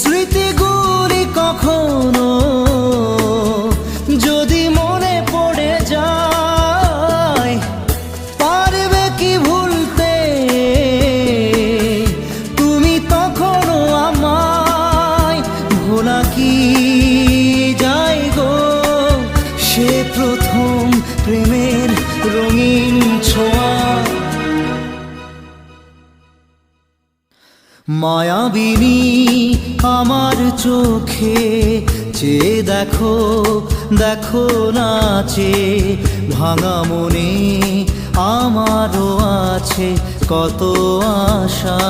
স্মৃতিগুলি কখনো যদি মনে পড়ে যায়, পারবে কি ভুলতে তুমি তখনও আমায়? ভোলা কি যায় গো সে প্রথম প্রেমের রঙিন ছোঁয়া? মায়াবিনী আমার চোখে চেয়ে দেখো, দেখো নাচে ভাঙা মনে আমারও আছে কত আশা।